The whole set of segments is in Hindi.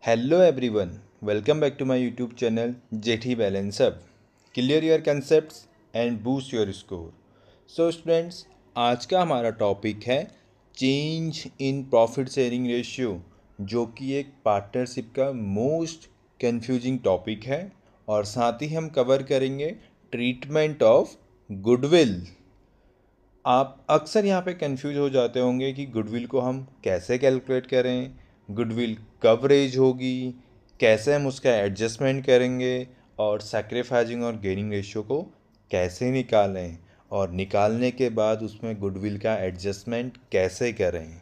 Hello everyone, welcome back to my YouTube channel JT Balance Up. Clear your concepts and boost your score. So students, आज का हमारा टॉपिक है change in profit sharing ratio, जो कि एक पार्टनरशिप का मोस्ट कंफ्यूजिंग टॉपिक है। और साथ ही हम कवर करेंगे ट्रीटमेंट ऑफ गुडविल। आप अक्सर यहाँ पे कंफ्यूज हो जाते होंगे कि गुडविल को हम कैसे कैलकुलेट करें, गुडविल कब रेज होगी, कैसे हम उसका एडजस्टमेंट करेंगे और सैक्रिफाइसिंग और गेनिंग रेशियो को कैसे निकालें और निकालने के बाद उसमें गुडविल का एडजस्टमेंट कैसे करें।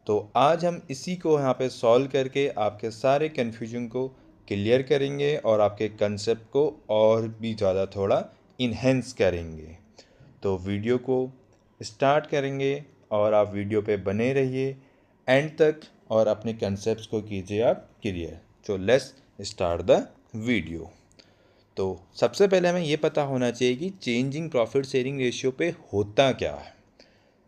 तो आज हम इसी को यहाँ पे सॉल्व करके आपके सारे कन्फ्यूजन को क्लियर करेंगे और आपके कंसेप्ट को और भी ज़्यादा थोड़ा इन्हेंस करेंगे। तो वीडियो को स्टार्ट करेंगे और आप वीडियो पे बने रहिए एंड तक और अपने कंसेप्ट्स को कीजिए आप क्लियर। तो लेट्स स्टार्ट द वीडियो। तो सबसे पहले हमें ये पता होना चाहिए कि चेंजिंग प्रॉफिट शेयरिंग रेशियो पे होता क्या है।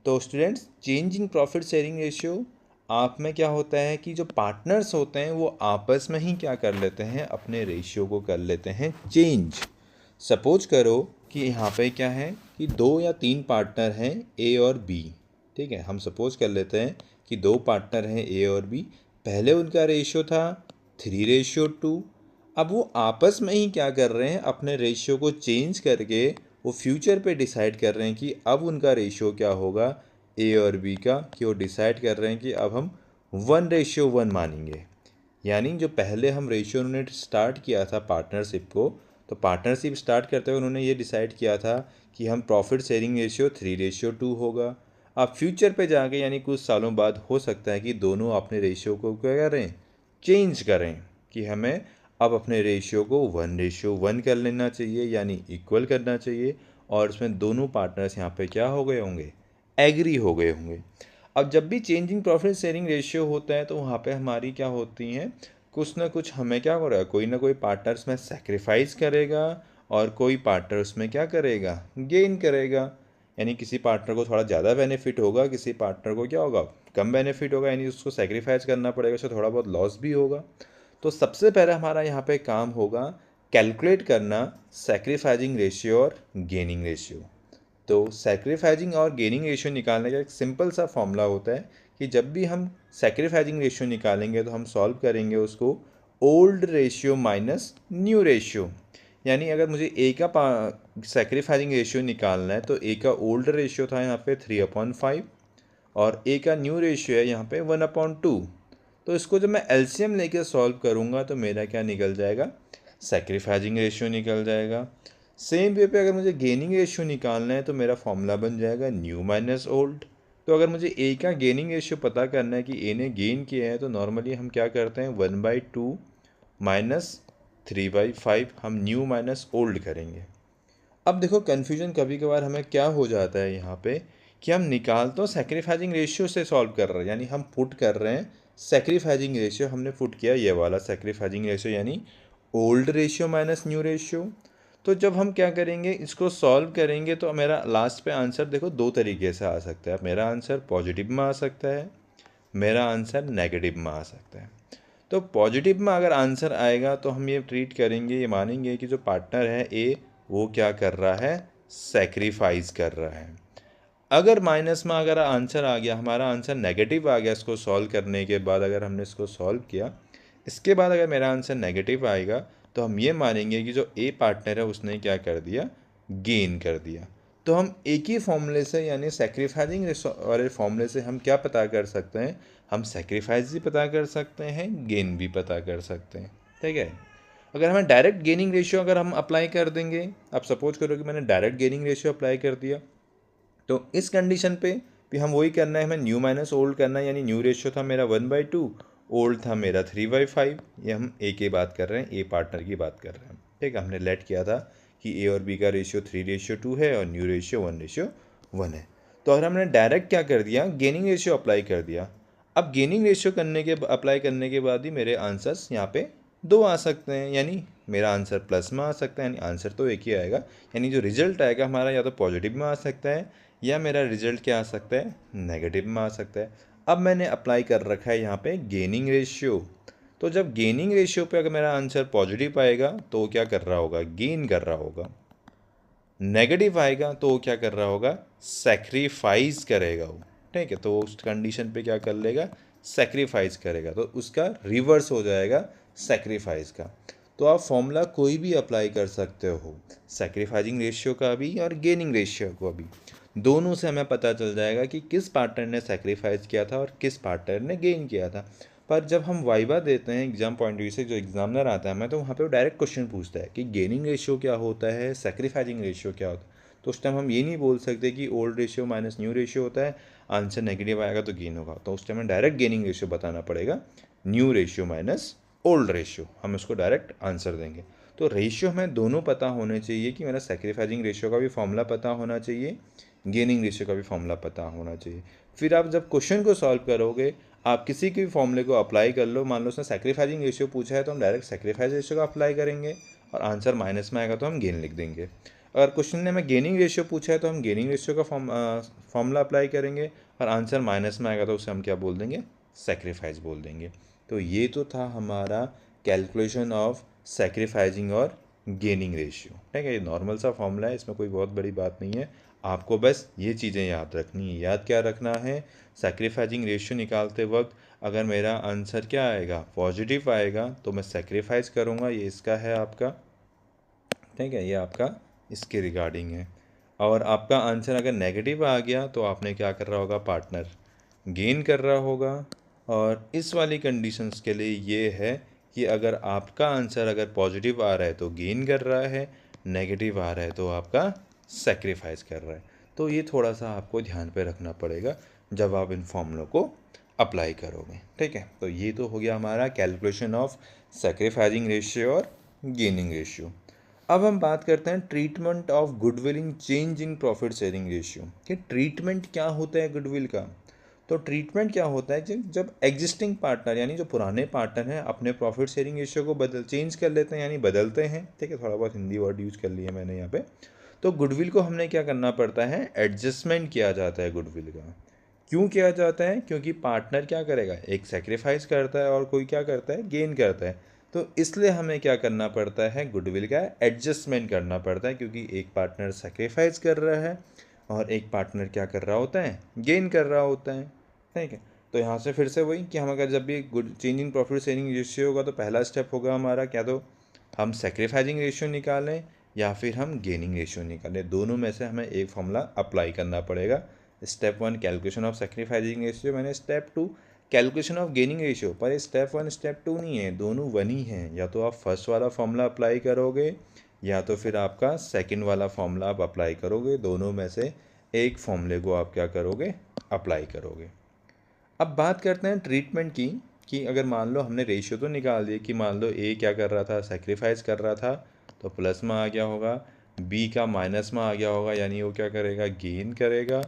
तो students, changing profit sharing ratio आप में क्या होता है कि जो पार्टनर्स होते हैं वो आपस में ही क्या कर लेते हैं, अपने रेशियो को कर लेते हैं चेंज। सपोज करो कि यहाँ पे क्या है कि 2 या 3 पार्टनर हैं ए और बी। ठीक है, हम सपोज कर लेते हैं कि 2 पार्टनर हैं ए और बी। पहले उनका रेशियो था 3:2। अब वो आपस में ही क्या कर रहे हैं, अपने रेशियो को चेंज करके वो फ्यूचर पे डिसाइड कर रहे हैं कि अब उनका रेशियो क्या होगा ए और बी का, कि वो डिसाइड कर रहे हैं कि अब हम 1:1 मानेंगे। यानी जो पहले हम रेशियो उन्होंने स्टार्ट किया था पार्टनरशिप को, तो पार्टनरशिप स्टार्ट करते हुए उन्होंने ये डिसाइड किया था कि हम प्रॉफिट शेयरिंग रेशियो 3:2 होगा। अब फ्यूचर पे जाके यानी कुछ सालों बाद हो सकता है कि दोनों अपने रेशियो को क्या करें, चेंज करें, कि हमें अब अपने रेशियो को 1:1 कर लेना चाहिए, यानी इक्वल करना चाहिए। और उसमें दोनों पार्टनर्स यहाँ पे क्या हो गए होंगे, एग्री हो गए होंगे। अब जब भी चेंजिंग प्रॉफिट शेयरिंग रेशियो होता है तो वहाँ पे हमारी क्या होती हैं, कुछ ना कुछ हमें क्या हो रहा है, कोई ना कोई पार्टनर उसमें सेक्रीफाइस करेगा और कोई पार्टनर उसमें क्या करेगा, गेन करेगा। यानी किसी पार्टनर को थोड़ा ज़्यादा बेनिफिट होगा, किसी पार्टनर को क्या होगा, कम बेनिफिट होगा, यानी उसको सेक्रीफाइस करना पड़ेगा, उससे थोड़ा बहुत लॉस भी होगा। तो सबसे पहले हमारा यहाँ पे काम होगा कैलकुलेट करना सेक्रीफाइजिंग रेशियो और गेनिंग रेशियो। तो सेक्रीफाइजिंग और गेनिंग रेशियो निकालने का एक सिंपल सा फॉर्मूला होता है कि जब भी हम सेक्रीफाइजिंग रेशियो निकालेंगे तो हम सॉल्व करेंगे उसको old ratio minus new ratio. यानी अगर मुझे ए का सेक्रीफाइजिंग रेशियो निकालना है तो ए का ओल्ड रेशियो था यहाँ पे 3/5 और ए का न्यू रेशियो है यहाँ पे 1/2। तो इसको जब मैं एलसीएम लेके सॉल्व करूँगा तो मेरा क्या निकल जाएगा, सेक्रीफाइजिंग रेशियो निकल जाएगा। सेम वे पे अगर मुझे गेनिंग रेशियो निकालना है तो मेरा फॉर्मूला बन जाएगा न्यू माइनस ओल्ड। तो अगर मुझे ए का गेनिंग रेशियो पता करना है कि ए ने गेन किया है तो नॉर्मली हम क्या करते हैं, 1/2 माइनस 3/5 हम न्यू माइनस ओल्ड करेंगे। अब देखो कन्फ्यूजन कभी कभार हमें क्या हो जाता है यहाँ पे कि हम निकाल तो सेक्रीफाइजिंग रेशियो से सॉल्व कर रहे हैं, यानी हम पुट कर रहे हैं सेक्रीफाइजिंग रेशियो, हमने पुट किया ये वाला सेक्रीफाइजिंग रेशियो यानी old ratio minus new ratio. तो जब हम क्या करेंगे, इसको सॉल्व करेंगे तो मेरा लास्ट पे आंसर देखो 2 तरीके से आ सकता है। मेरा आंसर पॉजिटिव में आ सकता है, मेरा आंसर नेगेटिव में आ सकता है। तो पॉजिटिव में अगर आंसर आएगा तो हम ये ट्रीट करेंगे, ये मानेंगे कि जो पार्टनर है ए वो क्या कर रहा है, सेक्रीफाइस कर रहा है। अगर माइनस में अगर आंसर आ गया, हमारा आंसर नेगेटिव आ गया, इसको सॉल्व करने के बाद अगर हमने इसको सॉल्व किया, इसके बाद अगर मेरा आंसर नेगेटिव आएगा तो हम ये मानेंगे कि जो ए पार्टनर है उसने क्या कर दिया, गेन कर दिया। तो हम एक ही फॉर्मूले से यानी सेक्रीफाइसिंग वाले फॉर्मूले से हम क्या पता कर सकते हैं, हम सेक्रीफाइस भी पता कर सकते हैं, गेन भी पता कर सकते हैं। ठीक है, अगर हमें डायरेक्ट गेनिंग रेशियो अगर हम अप्लाई कर देंगे, आप सपोज करो कि मैंने डायरेक्ट गेनिंग रेशियो अप्लाई कर दिया, तो इस कंडीशन पे भी हम वही करना है, हमें न्यू माइनस ओल्ड करना है। यानी न्यू रेशियो था मेरा 1/2, ओल्ड था मेरा 3/5। ये हम ए की बात कर रहे हैं, ए पार्टनर की बात कर रहे हैं। ठीक है, हमने लेट किया था कि ए और बी का रेशियो 3:2 है और न्यू रेशियो 1:1 है। तो अगर हमने डायरेक्ट क्या कर दिया, गेनिंग रेशियो अप्लाई कर दिया। अब गेनिंग रेशियो अप्लाई करने के बाद ही मेरे आंसर्स यहाँ पे 2 आ सकते हैं, यानी मेरा आंसर प्लस में आ सकता है, यानी आंसर तो एक ही आएगा। यानी जो रिजल्ट आएगा हमारा या तो पॉजिटिव में आ सकता है या मेरा रिजल्ट क्या आ सकता है, नेगेटिव में आ सकता है। अब मैंने अप्लाई कर रखा है यहाँ पे गेनिंग रेशियो, तो जब गेनिंग रेशियो पे अगर मेरा आंसर पॉजिटिव आएगा तो वो क्या कर रहा होगा, गेन कर रहा होगा। नेगेटिव आएगा तो वो क्या कर रहा होगा, सेक्रीफाइस करेगा वो, ठीक है। तो उस कंडीशन पे क्या कर लेगा, सेक्रीफाइस करेगा, तो उसका रिवर्स हो जाएगा सेक्रीफाइस का। तो आप फॉर्मूला कोई भी अप्लाई कर सकते हो, सेक्रीफाइसिंग रेशियो का भी और गेनिंग रेशियो का भी। दोनों से हमें पता चल जाएगा कि किस पार्टनर ने सेक्रीफाइस किया था और किस पार्टनर ने गेन किया था। पर जब हम वाइवा देते हैं एग्जाम पॉइंट व्यू से, जो एग्जामिनर आता है हमें, तो वहाँ पे वो डायरेक्ट क्वेश्चन पूछता है कि गेनिंग रेशियो क्या होता है, सेक्रीफाइसिंग रेशियो क्या होता है। तो उस टाइम हम ये नहीं बोल सकते कि old ratio minus new ratio होता है, आंसर नेगेटिव आएगा तो गेन होगा। तो उस टाइम में डायरेक्ट गेनिंग रेशियो बताना पड़ेगा, new ratio minus old ratio, हम उसको डायरेक्ट आंसर देंगे। तो रेशियो हमें दोनों पता होने चाहिए कि मेरा सेक्रीफाइसिंग रेशियो का भी फॉर्मूला पता होना चाहिए, गेनिंग रेशियो का भी फॉर्मूला पता होना चाहिए। फिर आप जब क्वेश्चन को सॉल्व करोगे, आप किसी के भी फॉर्मूले को अप्लाई कर लो। मान लो उसने सेक्रीफाइसिंग रेशियो पूछा है तो हम डायरेक्ट सेक्रीफाइस रेशियो का अप्लाई करेंगे, और आंसर माइनस में आएगा तो हम गेन लिख देंगे। अगर क्वेश्चन ने हमें गेनिंग रेशियो पूछा है तो हम गेनिंग रेशियो का फॉर्मूला अप्लाई करेंगे, और आंसर माइनस में आएगा तो उसे हम क्या बोल देंगे, सेक्रीफाइस बोल देंगे। तो ये तो था हमारा कैलकुलेशन ऑफ सेक्रीफाइसिंग और गेनिंग रेशियो, ठीक है। ये नॉर्मल सा फॉर्मूला है, इसमें कोई बहुत बड़ी बात नहीं है। आपको बस ये चीज़ें याद रखनी है। याद क्या रखना है, सेक्रीफाइसिंग रेशियो निकालते वक्त अगर मेरा आंसर क्या आएगा, पॉजिटिव आएगा, तो मैं सेक्रीफाइस करूँगा, ये इसका है आपका, ठीक है, ये आपका इसके रिगार्डिंग है। और आपका आंसर अगर नेगेटिव आ गया तो आपने क्या कर रहा होगा, पार्टनर गेन कर रहा होगा। और इस वाली कंडीशंस के लिए ये है कि अगर आपका आंसर अगर पॉजिटिव आ रहा है तो गेन कर रहा है, नेगेटिव आ रहा है तो आपका सेक्रीफाइस कर रहा है। तो ये थोड़ा सा आपको ध्यान पे रखना पड़ेगा जब आप इन फॉर्मूलों को अप्लाई करोगे, ठीक है। तो ये तो हो गया हमारा कैलकुलेशन ऑफ सेक्रीफाइसिंग रेशियो और गेनिंग रेशियो। अब हम बात करते हैं treatment of goodwill in change in profit sharing ratio, कि ट्रीटमेंट क्या होता है गुडविल का। तो ट्रीटमेंट क्या होता है, जब एग्जिस्टिंग पार्टनर यानी जो पुराने पार्टनर हैं अपने प्रॉफिट शेयरिंग रेशियो को चेंज कर लेते हैं, यानी बदलते हैं, ठीक है। थोड़ा बहुत हिंदी वर्ड यूज़ कर लिया मैंने यहाँ पे। तो गुडविल को हमने क्या करना पड़ता है, एडजस्टमेंट किया जाता है गुडविल का। क्यों किया जाता है, क्योंकि पार्टनर क्या करेगा, एक सेक्रीफाइस करता है और कोई क्या करता है, गेन करता है। तो इसलिए हमें क्या करना पड़ता है, गुडविल का एडजस्टमेंट करना पड़ता है, क्योंकि एक पार्टनर सेक्रीफाइस कर रहा है और एक पार्टनर क्या कर रहा होता है, गेन कर रहा होता है, ठीक है। तो यहाँ से फिर से वही कि हम अगर जब भी good change in profit sharing ratio होगा तो पहला स्टेप होगा हमारा क्या, तो हम सेक्रीफाइसिंग रेशियो निकालें या फिर हम गेनिंग रेशियो निकालें, दोनों में से हमें एक फॉर्मूला अप्लाई करना पड़ेगा। Step 1 calculation of sacrificing ratio, मैंने step 2 calculation of gaining ratio. पर स्टेप 1 स्टेप 2 नहीं है, दोनों वन ही हैं। या तो आप फर्स्ट वाला फॉर्मूला अप्लाई करोगे या तो फिर आपका सेकंड वाला फॉर्मूला आप अप्लाई करोगे, दोनों में से एक फॉर्मूले को आप क्या करोगे, अप्लाई करोगे। अब बात करते हैं ट्रीटमेंट की, कि अगर मान लो हमने रेशियो तो निकाल दिया कि मान लो ए क्या कर रहा था, सेक्रीफाइस कर रहा था, तो प्लस में आ गया होगा, बी का माइनस में आ गया होगा, यानी वो क्या करेगा, गेन करेगा,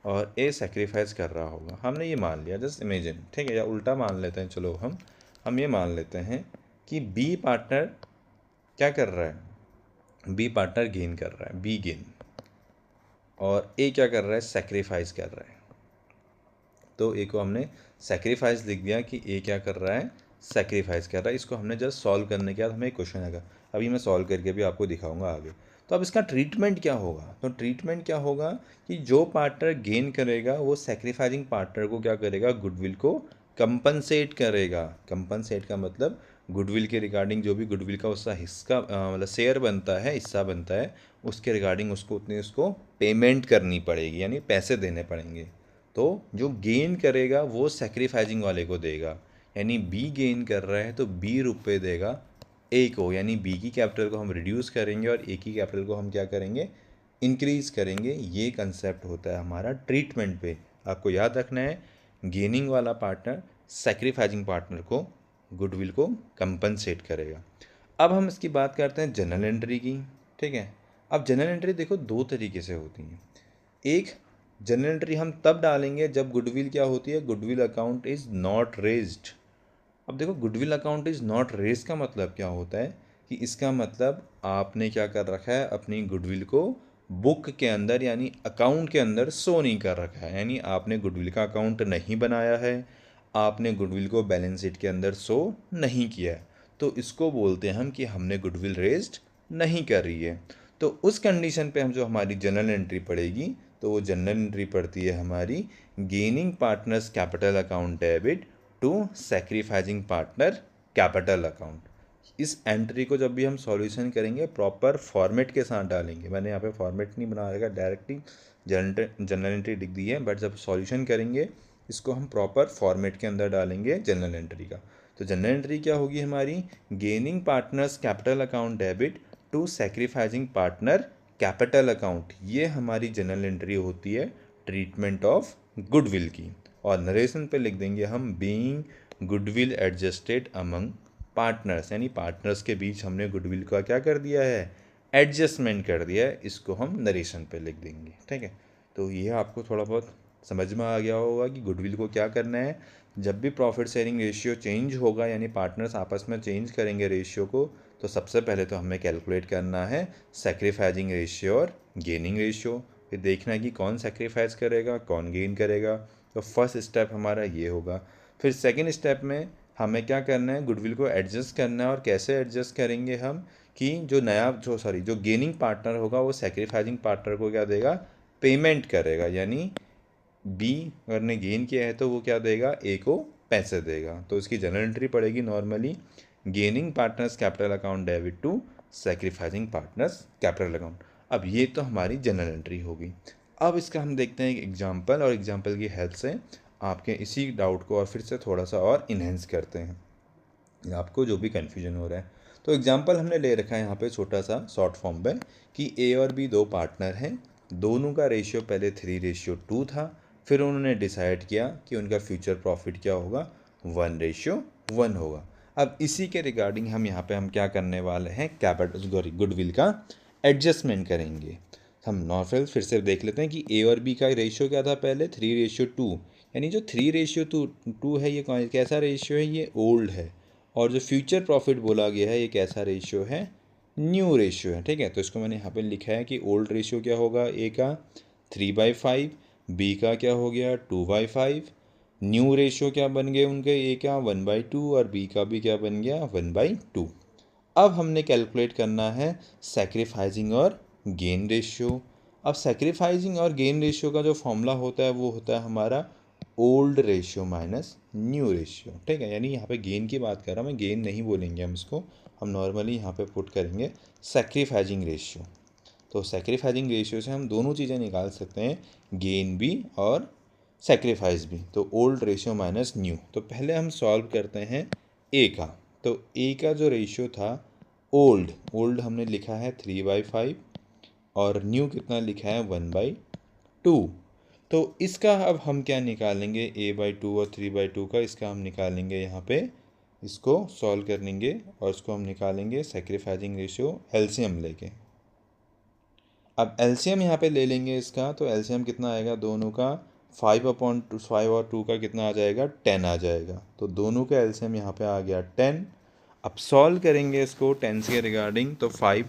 और ए सेक्रीफाइस कर रहा होगा। हमने ये मान लिया, जस्ट इमेजिन, ठीक है, या उल्टा मान लेते हैं, चलो हम ये मान लेते हैं कि बी पार्टनर क्या कर रहा है, बी पार्टनर गेन कर रहा है, बी गेन, और ए क्या कर रहा है, सेक्रीफाइस कर रहा है। तो ए को हमने सेक्रीफाइस लिख दिया कि ए क्या कर रहा है, सेक्रीफाइस कर रहा है। इसको हमने जस्ट सॉल्व करने के बाद हमें एक क्वेश्चन आएगा, अभी मैं सॉल्व करके भी आपको दिखाऊंगा आगे। तो अब इसका ट्रीटमेंट क्या होगा, तो ट्रीटमेंट क्या होगा कि जो पार्टनर गेन करेगा वो सेक्रीफाइसिंग पार्टनर को क्या करेगा, गुडविल को कंपनसेट करेगा। कंपनसेट का मतलब गुडविल के रिगार्डिंग जो भी गुडविल का उसका हिस्सा मतलब शेयर बनता है, हिस्सा बनता है, उसके रिगार्डिंग उसको उतनी उसको पेमेंट करनी पड़ेगी, यानी पैसे देने पड़ेंगे। तो जो गेन करेगा वो सेक्रीफाइसिंग वाले को देगा, यानी बी गेन कर रहा है तो बी रुपये देगा ए को, यानी बी की कैपिटल को हम रिड्यूस करेंगे और ए की कैपिटल को हम क्या करेंगे, इंक्रीज करेंगे। ये कंसेप्ट होता है हमारा ट्रीटमेंट पे। आपको याद रखना है, गेनिंग वाला पार्टनर सेक्रीफाइसिंग पार्टनर को, गुडविल को कंपनसेट करेगा। अब हम इसकी बात करते हैं जनरल एंट्री की, ठीक है। अब जनरल एंट्री देखो दो तरीके से होती हैं। एक जनरल एंट्री हम तब डालेंगे जब गुडविल क्या होती है, goodwill account is not raised. अब देखो goodwill account is not raised का मतलब क्या होता है, कि इसका मतलब आपने क्या कर रखा है, अपनी गुडविल को बुक के अंदर यानी अकाउंट के अंदर शो नहीं कर रखा है, यानी आपने गुडविल का अकाउंट नहीं बनाया है, आपने गुडविल को बैलेंस शीट के अंदर शो नहीं किया है, तो इसको बोलते हैं हम कि हमने गुडविल रेज्ड नहीं कर रही है। तो उस कंडीशन पे हम जो हमारी जनरल एंट्री पड़ेगी, तो वो जनरल एंट्री पड़ती है हमारी gaining partners capital account debit to sacrificing partner capital account. इस एंट्री को जब भी हम सॉल्यूशन करेंगे प्रॉपर फॉर्मेट के साथ डालेंगे। मैंने यहाँ पे फॉर्मेट नहीं बना रहेगा, डायरेक्टली जनरल एंट्री लिख दी है, बट जब सॉल्यूशन करेंगे इसको हम प्रॉपर फॉर्मेट के अंदर डालेंगे जनरल एंट्री का। तो जनरल एंट्री क्या होगी हमारी, gaining partners capital account debit to sacrificing partner capital account. ये हमारी जनरल एंट्री होती है ट्रीटमेंट ऑफ गुडविल की। और नरेशन पे लिख देंगे हम being goodwill adjusted among partners, यानी पार्टनर्स के बीच हमने गुडविल का क्या कर दिया है, एडजस्टमेंट कर दिया है। इसको हम नरेशन पे लिख देंगे। ठीक है, तो ये आपको थोड़ा बहुत समझ में आ गया होगा कि गुडविल को क्या करना है। जब भी प्रॉफिट शेयरिंग रेशियो चेंज होगा, यानी पार्टनर्स आपस में चेंज करेंगे रेशियो को, तो सबसे पहले तो हमें कैलकुलेट करना है सैक्रिफाइसिंग रेशियो और गेनिंग रेशियो। फिर देखना है कि कौन सैक्रिफाइस करेगा, कौन गेन करेगा। तो फर्स्ट स्टेप हमारा ये होगा। फिर सेकेंड स्टेप में हमें क्या करना है, गुडविल को एडजस्ट करना है। और कैसे एडजस्ट करेंगे हम, कि जो गेनिंग पार्टनर होगा वो सैक्रिफाइसिंग पार्टनर को क्या देगा, पेमेंट करेगा। यानी बी अगर ने गेन किया है तो वो क्या देगा, ए को पैसे देगा। तो इसकी जनरल एंट्री पड़ेगी normally gaining partners capital account debit to sacrificing partners capital account. अब ये तो हमारी जनरल एंट्री होगी। अब इसका हम देखते हैं एक एग्जाम्पल, और एग्जाम्पल की हेल्प से आपके इसी डाउट को और फिर से थोड़ा सा और इन्हेंस करते हैं, आपको जो भी कन्फ्यूजन हो रहा है। तो एग्जाम्पल हमने ले रखा है यहाँ पे छोटा सा शॉर्ट फॉर्म में, कि ए और बी दो पार्टनर हैं, दोनों का रेशियो पहले 3:2 था। फिर उन्होंने डिसाइड किया कि उनका फ्यूचर प्रॉफिट क्या होगा, 1:1 होगा। अब इसी के रिगार्डिंग हम क्या करने वाले हैं, गुडविल का एडजस्टमेंट करेंगे। हम नॉर्मल फिर से देख लेते हैं कि ए और बी का रेशियो क्या था पहले, 3:2। यानी जो 3:2 है ये कैसा रेशियो है, ये ओल्ड है। और जो फ्यूचर प्रॉफिट बोला गया है ये कैसा रेशियो है, न्यू रेशियो है। ठीक है, तो इसको मैंने यहाँ पे लिखा है कि ओल्ड रेशियो क्या होगा, ए का 3/5, बी का क्या हो गया 2/5। न्यू रेशियो क्या बन गए उनके, ए का 1/2 और बी का भी क्या बन गया 1/2। अब हमने कैलकुलेट करना है सैक्रिफाइसिंग और गेन रेशियो। अब सैक्रिफाइसिंग और गेन रेशियो का जो फॉर्मूला होता है वो होता है हमारा old ratio minus new ratio. ठीक है, यानी यहाँ पे गेन की बात कर रहा हूँ मैं, गेन नहीं बोलेंगे हम इसको, हम नॉर्मली यहाँ पे पुट करेंगे सैक्रिफाइसिंग रेशियो। तो सैक्रिफाइसिंग रेशियो से हम दोनों चीज़ें निकाल सकते हैं, गेन भी और सैक्रिफाइस भी। तो ओल्ड रेशियो माइनस न्यू। तो पहले हम सॉल्व करते हैं ए का। तो ए का जो रेशियो था ओल्ड हमने लिखा है 3/5 और न्यू कितना लिखा है 1/2। तो इसका अब हम क्या निकालेंगे, a/2 और 3/2 का इसका हम निकालेंगे यहाँ पे, इसको सॉल्व करेंगे और इसको हम निकालेंगे सैक्रिफाइसिंग रेशियो एलसीएम लेके। अब एलसीएम यहाँ पे ले लेंगे इसका, तो एलसीएम कितना आएगा दोनों का, 5/5 और 2 का कितना आ जाएगा 10 आ जाएगा। तो दोनों का एलसीएम यहाँ पे आ गया 10। अब सॉल्व करेंगे इसको 10 के रिगार्डिंग, तो 5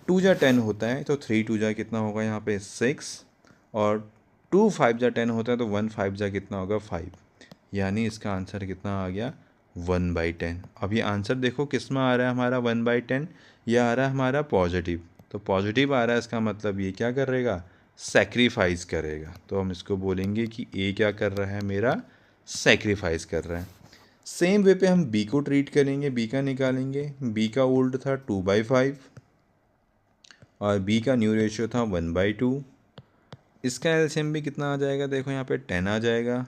2 जा 10 होता है, तो 3 2 जा कितना होगा यहाँ पे 6, और 2 5 जा 10 होता है, तो 1 5 जा कितना होगा 5। यानी इसका आंसर कितना आ गया 1/10। अब ये आंसर देखो किस में आ रहा है हमारा 1/10, यह आ रहा है हमारा पॉजिटिव। तो पॉजिटिव आ रहा है, इसका मतलब ये क्या करेगा, सैक्रिफाइस करेगा। तो हम इसको बोलेंगे कि ए क्या कर रहा है मेरा, सैक्रिफाइस कर रहा है। सेम वे पे हम बी को ट्रीट करेंगे, बी का निकालेंगे। बी का ओल्ड था 2/5 और बी का न्यू रेशियो था 1/2। इसका एलसीएम भी कितना आ जाएगा, देखो यहाँ पे 10 आ जाएगा।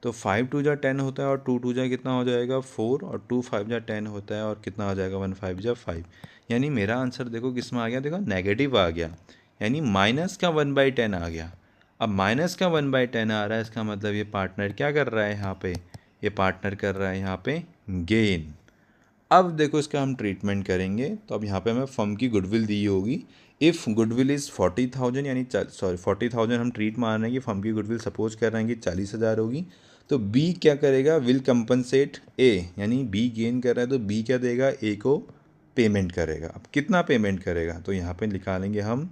तो 5 2 जा 10 होता है और 2 2 जा कितना हो जाएगा 4, और 2 5 जा 10 होता है और कितना आ जाएगा 1 5 जा 5। यानी मेरा आंसर देखो किस में आ गया, देखो नेगेटिव आ गया, यानी माइनस का 1/10 आ गया। अब माइनस का 1/10 आ रहा है, इसका मतलब ये पार्टनर क्या कर रहा है यहाँ पे, ये पार्टनर कर रहा है यहाँ पे गेन। अब देखो इसका हम ट्रीटमेंट करेंगे। तो अब यहाँ पे हमें फर्म की गुडविल दी होगी। इफ़ गुडविल इज़ 40,000, यानी 40,000 हम ट्रीट मान रहे हैं कि फर्म की गुडविल सपोज कर रहे हैं कि 40,000 होगी। तो बी क्या करेगा, विल कंपनसेट ए, यानी बी गेन कर रहा है तो बी क्या देगा, ए को पेमेंट करेगा। अब कितना पेमेंट करेगा, तो यहाँ पे निकालेंगे हम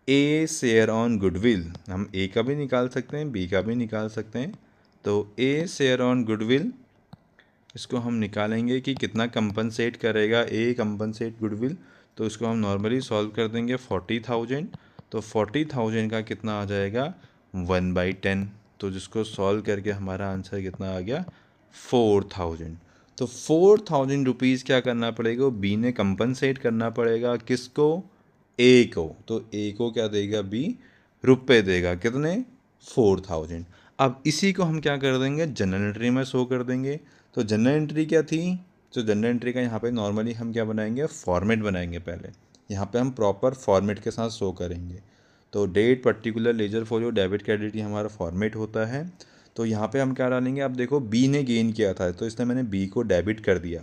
ए शेयर ऑन गुडविल। हम ए का भी निकाल सकते हैं, बी का भी निकाल सकते हैं। तो ए शेयर ऑन गुडविल, इसको हम निकालेंगे कि कितना कंपनसेट करेगा ए कंपनसेट गुडविल। तो इसको हम नॉर्मली सॉल्व कर देंगे 40,000। तो 40,000 का कितना आ जाएगा 1/10। तो जिसको सॉल्व करके हमारा आंसर कितना आ गया 4,000। तो 4,000 रुपीज़ क्या करना पड़ेगा, बी ने कंपनसेट करना पड़ेगा किसको, ए को। तो ए को क्या देगा बी, रुपए देगा, कितने 4,000। अब इसी को हम क्या कर देंगे जनरल एंट्री में शो कर देंगे। तो जनरल एंट्री क्या थी, तो जनरल एंट्री का यहाँ पे नॉर्मली हम क्या बनाएंगे, फॉर्मेट बनाएंगे। पहले यहाँ पे हम प्रॉपर फॉर्मेट के साथ शो करेंगे। तो date, particular, ledger, folio, debit, credit, ये हमारा फॉर्मेट होता है। तो यहाँ पे हम क्या डालेंगे, अब देखो बी ने गेन किया था तो इसलिए मैंने बी को डेबिट कर दिया।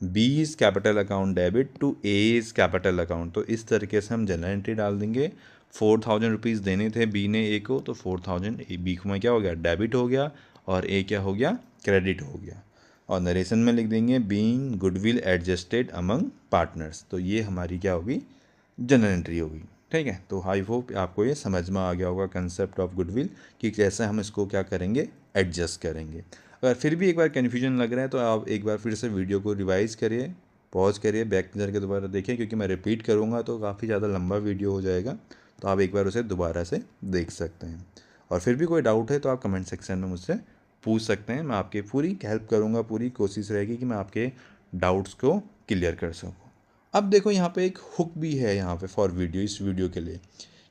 B is capital account debit to A is capital account. तो इस तरीके से हम जनरल एंट्री डाल देंगे। 4,000 रुपीज़ देने थे बी ने ए को, तो 4,000 बी को में क्या हो गया डेबिट हो गया और ए क्या हो गया क्रेडिट हो गया। और नरेशन में लिख देंगे being goodwill adjusted among partners. तो ये हमारी क्या होगी जनरल एंट्री होगी। ठीक है, तो आई होप आपको ये समझ में आ गया होगा कंसेप्ट ऑफ गुडविल कि कैसे हम इसको क्या करेंगे एडजस्ट करेंगे। अगर फिर भी एक बार कन्फ्यूजन लग रहा है तो आप एक बार फिर से वीडियो को रिवाइज़ करिए, पॉज करिए, बैक करके दोबारा देखिए, क्योंकि मैं रिपीट करूँगा तो काफ़ी ज़्यादा लंबा वीडियो हो जाएगा। तो आप एक बार उसे दोबारा से देख सकते हैं। और फिर भी कोई डाउट है तो आप कमेंट सेक्शन में मुझसे पूछ सकते हैं। मैं आपकी पूरी हेल्प करूँगा, पूरी कोशिश रहेगी कि मैं आपके डाउट्स को क्लियर कर सकूँ। अब देखो यहाँ पे एक हुक भी है यहाँ पे फॉर वीडियो, इस वीडियो के लिए,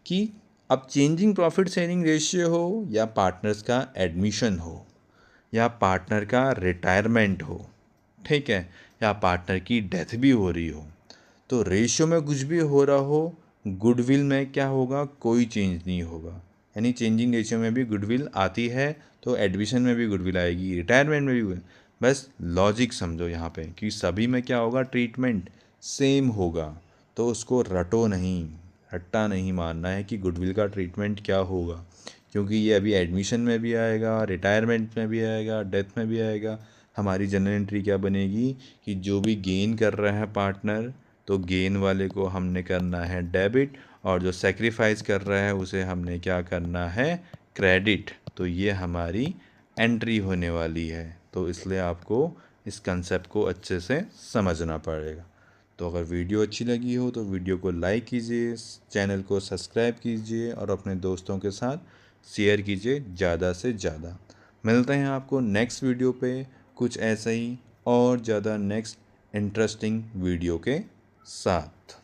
कि अब चेंजिंग प्रॉफिट शेयरिंग रेशियो हो या पार्टनर्स का एडमिशन हो या पार्टनर का रिटायरमेंट हो, ठीक है, या पार्टनर की डेथ भी हो रही हो, तो रेशियो में कुछ भी हो रहा हो, गुडविल में क्या होगा, कोई चेंज नहीं होगा। यानी चेंजिंग रेशियो में भी गुडविल आती है तो एडमिशन में भी गुडविल आएगी, रिटायरमेंट में भी। बस लॉजिक समझो यहाँ पे कि सभी में क्या होगा, ट्रीटमेंट सेम होगा। तो उसको रटो नहीं, रट्टा नहीं मारना है कि गुडविल का ट्रीटमेंट क्या होगा, क्योंकि ये अभी एडमिशन में भी आएगा, रिटायरमेंट में भी आएगा, डेथ में भी आएगा। हमारी जनरल एंट्री क्या बनेगी कि जो भी गेन कर रहा है पार्टनर, तो गेन वाले को हमने करना है डेबिट, और जो सेक्रीफाइस कर रहा है उसे हमने क्या करना है क्रेडिट। तो ये हमारी एंट्री होने वाली है। तो इसलिए आपको इस कंसेप्ट को अच्छे से समझना पड़ेगा। तो अगर वीडियो अच्छी लगी हो तो वीडियो को लाइक कीजिए, चैनल को सब्सक्राइब कीजिए और अपने दोस्तों के साथ शेयर कीजिए ज़्यादा से ज़्यादा। मिलते हैं आपको नेक्स्ट वीडियो पे कुछ ऐसा ही और ज़्यादा नेक्स्ट इंटरेस्टिंग वीडियो के साथ।